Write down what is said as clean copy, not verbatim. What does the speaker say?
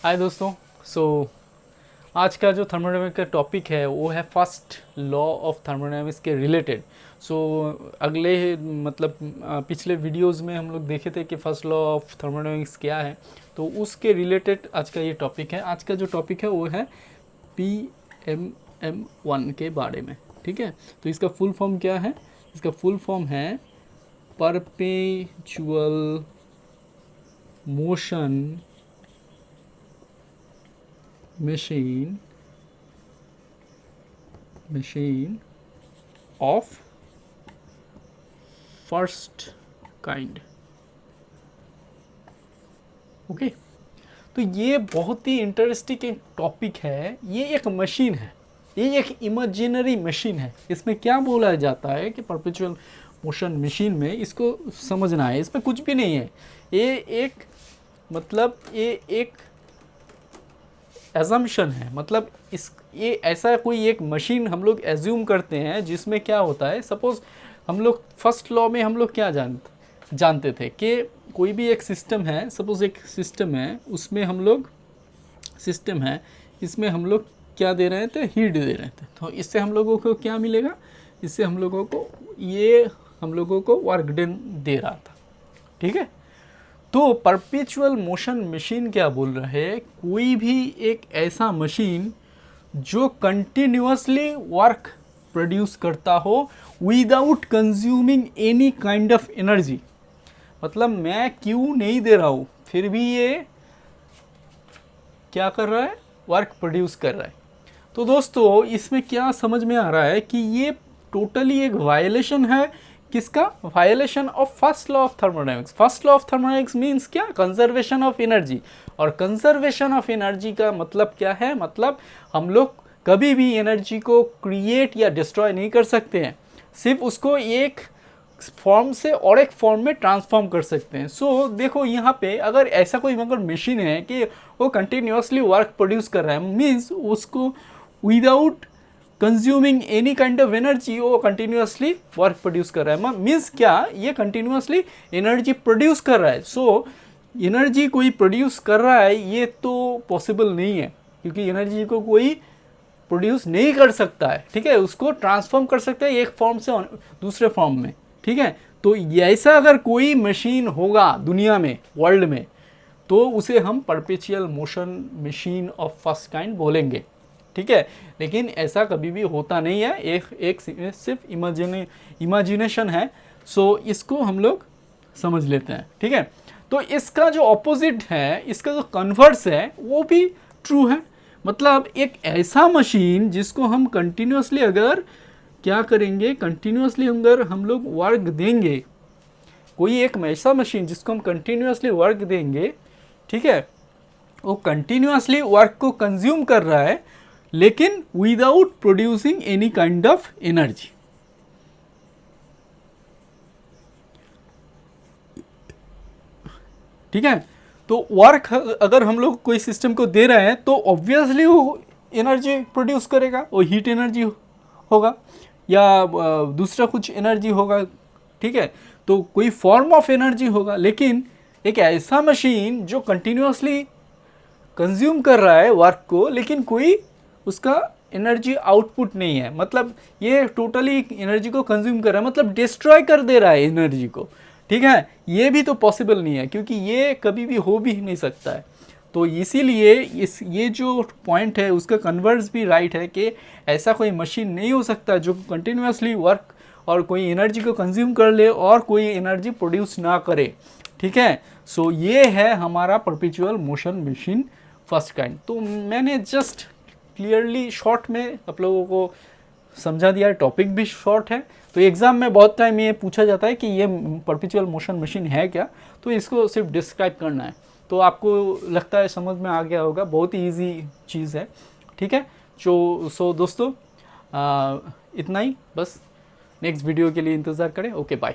हाय दोस्तों। सो आज का जो थर्मोडायनामिक्स का टॉपिक है वो है फर्स्ट लॉ ऑफ थर्मोडायनामिक्स के रिलेटेड। सो अगले मतलब पिछले वीडियोस में हम लोग देखे थे कि फर्स्ट लॉ ऑफ थर्मोडायनामिक्स क्या है, तो उसके रिलेटेड आज का ये टॉपिक है। आज का जो टॉपिक है वो है PMM1 के बारे में। ठीक है, तो इसका फुल फॉर्म क्या है? इसका फुल फॉर्म है perpetual motion machine of first kind। Okay, तो ये बहुत ही इंटरेस्टिंग एक टॉपिक है। ये एक मशीन है, ये एक इमेजिनरी मशीन है। इसमें क्या बोला जाता है कि परपेचुअल मोशन मशीन में इसको समझना है, इसमें कुछ भी नहीं है। ये एक मतलब ये एक एजम्पशन है, मतलब इस ये ऐसा कोई एक मशीन हम लोग एज्यूम करते हैं जिसमें क्या होता है। सपोज हम लोग फर्स्ट लॉ में हम लोग क्या जानते थे कि कोई भी एक सिस्टम है। सपोज एक सिस्टम है, उसमें हम लोग सिस्टम है, इसमें हम लोग क्या दे रहे थे? हीट दे रहे थे। तो इससे हम लोगों को क्या मिलेगा? इससे हम लोगों को ये हम लोगों को वर्क डन दे रहा था। ठीक है, तो परपेचुअल मोशन मशीन क्या बोल रहे हैं? कोई भी एक ऐसा मशीन जो कंटिन्यूअसली वर्क प्रोड्यूस करता हो without consuming any kind of energy. मतलब मैं क्यों नहीं दे रहा हूँ, फिर भी ये क्या कर रहा है? वर्क प्रोड्यूस कर रहा है। तो दोस्तों इसमें क्या समझ में आ रहा है कि ये टोटली एक वायलेशन है। किसका violation? Of first law of thermodynamics. First law of thermodynamics means क्या? Conservation of energy. और कंजर्वेशन ऑफ एनर्जी का मतलब क्या है? मतलब हम लोग कभी भी एनर्जी को क्रिएट या डिस्ट्रॉय नहीं कर सकते हैं, सिर्फ उसको एक फॉर्म से और एक फॉर्म में ट्रांसफॉर्म कर सकते हैं। सो देखो यहाँ पे अगर ऐसा कोई मशीन है कि वो कंटिन्यूसली वर्क प्रोड्यूस कर रहा है, मीन्स उसको without consuming any kind of energy वो कंटिन्यूसली वर्क प्रोड्यूस कर रहा है। मीन्स क्या? ये कंटिन्यूसली एनर्जी प्रोड्यूस कर रहा है। सो एनर्जी कोई प्रोड्यूस कर रहा है ये तो पॉसिबल नहीं है, क्योंकि एनर्जी को कोई प्रोड्यूस नहीं कर सकता है। ठीक है, उसको ट्रांसफॉर्म कर सकते हैं एक फॉर्म से दूसरे फॉर्म में। ठीक है, तो ऐसा अगर कोई मशीन होगा दुनिया में, वर्ल्ड में, तो उसे हम perpetual motion machine of first kind बोलेंगे। ठीक है, लेकिन ऐसा कभी भी होता नहीं है, एक सिर्फ इमेजिनेशन है। सो इसको हम लोग समझ लेते हैं। ठीक है, तो इसका जो ऑपोजिट है, इसका जो कन्वर्स है, वो भी ट्रू है। मतलब एक ऐसा मशीन जिसको हम कंटिन्यूसली अगर क्या करेंगे, कंटिन्यूसली अगर हम लोग वर्क देंगे, कोई एक ऐसा मशीन जिसको हम कंटिन्यूसली वर्क देंगे, ठीक है, वो कंटिन्यूसली वर्क को कंज्यूम कर रहा है लेकिन without producing any kind of energy. ठीक है, तो वर्क अगर हम लोग कोई सिस्टम को दे रहे हैं तो ऑब्वियसली वो एनर्जी प्रोड्यूस करेगा, वो हीट एनर्जी होगा या दूसरा कुछ एनर्जी होगा। ठीक है, तो कोई फॉर्म ऑफ एनर्जी होगा। लेकिन एक ऐसा मशीन जो कंटिन्यूसली कंज्यूम कर रहा है वर्क को, लेकिन कोई उसका एनर्जी आउटपुट नहीं है, मतलब ये टोटली एनर्जी को कंज्यूम कर रहा है, मतलब डिस्ट्रॉय कर दे रहा है एनर्जी को। ठीक है, ये भी तो पॉसिबल नहीं है, क्योंकि ये कभी भी हो भी नहीं सकता है। तो इसीलिए ये जो पॉइंट है उसका कन्वर्स भी राइट है कि ऐसा कोई मशीन नहीं हो सकता जो कंटिन्यूसली वर्क और कोई एनर्जी को कंज्यूम कर ले और कोई एनर्जी प्रोड्यूस ना करे। ठीक है, सो ये है हमारा perpetual motion machine first kind. तो मैंने जस्ट क्लियरली शॉर्ट में आप लोगों को समझा दिया, टॉपिक भी शॉर्ट है। तो एग्ज़ाम में बहुत टाइम ये पूछा जाता है कि ये परपेचुअल मोशन मशीन है क्या, तो इसको सिर्फ डिस्क्राइब करना है। तो आपको लगता है समझ में आ गया होगा, बहुत ही ईजी चीज़ है। ठीक है, सो दोस्तों इतना ही बस। नेक्स्ट वीडियो के लिए इंतज़ार करें। Okay, bye.